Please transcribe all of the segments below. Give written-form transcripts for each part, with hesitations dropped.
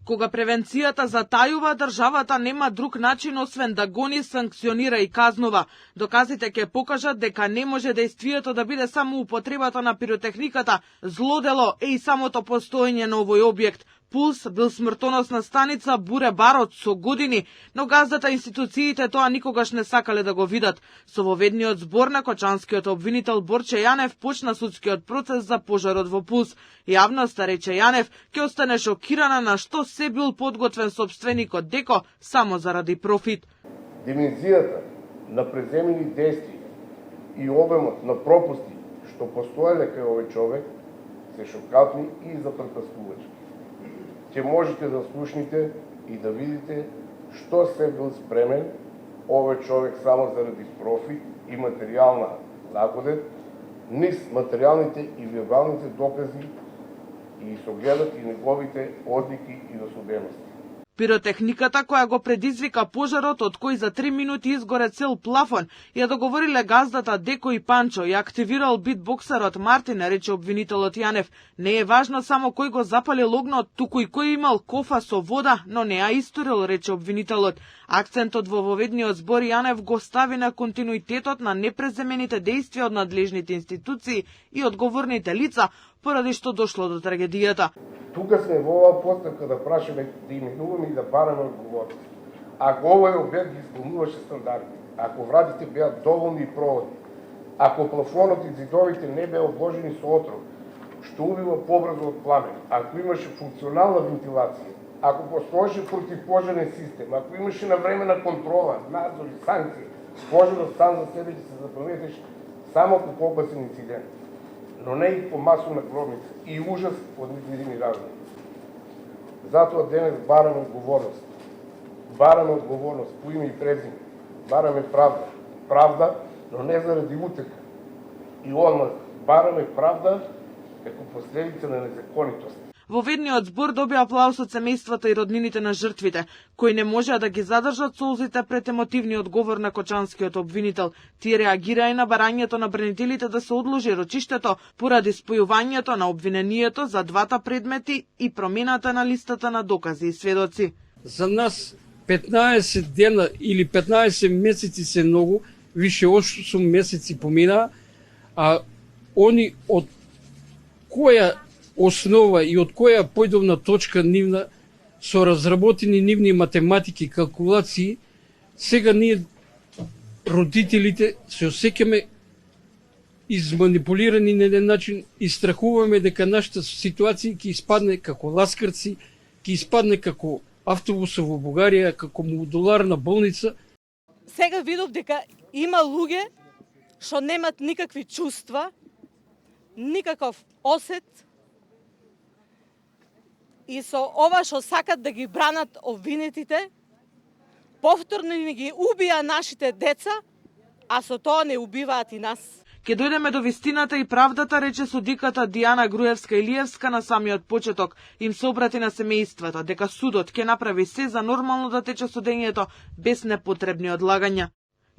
Кога превенцијата затајува, државата нема друг начин освен да гони, санкционира и казнува. Доказите ќе покажат дека не може действието да биде само употребата на пиротехниката, злодело е и самото постоење на овој објект. Пулс бил смртоносна станица буре барот со години, но газдата институциите тоа никогаш не сакале да го видат. Со воведниот збор на кочанскиот обвинител Борче Јанев почна судскиот процес за пожарот во Пулс. Јавноста, рече Јанев, ќе остане шокирана на што се бил подготвен сопственикот Деко само заради профит. Димензијата на преземени действија и обемот на пропусти што постоеле кај овој човек се шокантни и запретпоставувачки. Ќе можете да слушнете и да видите што се бил спремен овој човек само заради профит и материјална нагодет, низ материјалните и вербалните докази и согледат и неговите одлики и досудености. Пиротехниката која го предизвика пожарот, од кој за 3 минути изгоре цел плафон, ја договориле газдата Деко и Панчо и активирал битбоксерот Мартин, рече обвинителот Јанев. Не е важно само кој го запалил огнот, туку и кој имал кофа со вода, но не ја историл, рече обвинителот. Акцентот во воведниот збор Јанев го стави на континуитетот на непреземените действија од надлежните институции и одговорните лица, поради што дошло до трагедијата. Тука сме во оваа постапка да прашаме, да именуваме и да бараме одговорност. Ако овој објект ги исполнуваше стандарди, ако вратите беа доволни и проводни, ако плафонот и зидовите не беа обложени со отров, што убива побрзо од пламен, ако имаше функционална вентилација, ако постоеше противпожарен систем, ако имаше навремена контрола, надзор и санкции, пожарот сам за себе ќе се запаметеш само по побасен инцидент, но не и по масовна гробница и ужас од непредвидени размери. Затоа денес бараме одговорност. Бараме одговорност по име и презиме. Бараме правда. Правда, но не заради утека. И одмаз бараме правда како последица на незаконитост. Воведниот збор доби аплауз од семејствата и роднините на жртвите, кои не можеа да ги задржат солзите пред емотивниот говор на кочанскиот обвинител. Тие реагираа и на барањето на бранителите да се одложи рочиштето поради спојувањето на обвинението за двата предмети и промената на листата на докази и сведоци. За нас 15 дена или 15 месеци се многу, више 8 месеци помина, а они од која основа и од која појдовна точка нивна со разработени нивни математики и калкулации, сега ние родителите се осеќаме изманипулирани на еден начин и страхуваме дека нашата ситуација ќе испадне како ласкарци, ќе испадне како автобуса во Бугарија, како модуларна болница. Сега видов дека има луѓе што немат никакви чувства, никаков осет, и со ова што сакат да ги бранат обвинетите, повторно не ги убија нашите деца, а со тоа не убиваат и нас. Ке дојдеме до вистината и правдата, рече судиката Дијана Груевска-Илиевска на самиот почеток. Им се обрати на семејствата дека судот ќе направи се за нормално да тече судењето без непотребни одлагања.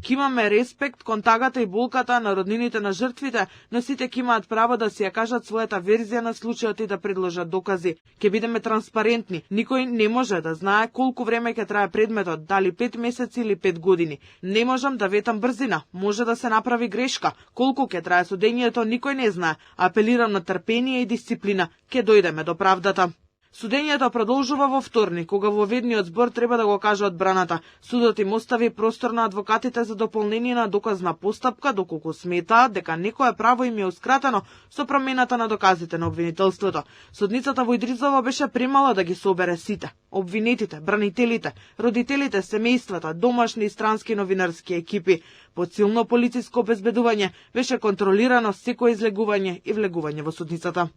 Ке имаме респект кон тагата и болката на роднините на жртвите, но сите ке имаат право да си ја кажат својата верзија на случајот и да предложат докази. Ке бидеме транспарентни. Никој не може да знае колку време ќе трае предметот, дали 5 месеци или 5 години. Не можам да ветам брзина. Може да се направи грешка. Колку ќе трае судењето, никој не знае. Апелирам на трпение и дисциплина. Ке дојдеме до правдата. Судењето продолжува во вторник, кога воведниот збор треба да го каже одбраната. Судот им остави простор на адвокатите за дополнение на доказна постапка, доколку сметаат дека некое право им е ускратено со промената на доказите на обвинителството. Судницата во Идризово беше примала да ги собере сите: обвинетите, бранителите, родителите, семејствата, домашни и странски новинарски екипи. Под силно полициско обезбедување беше контролирано секое излегување и влегување во судницата.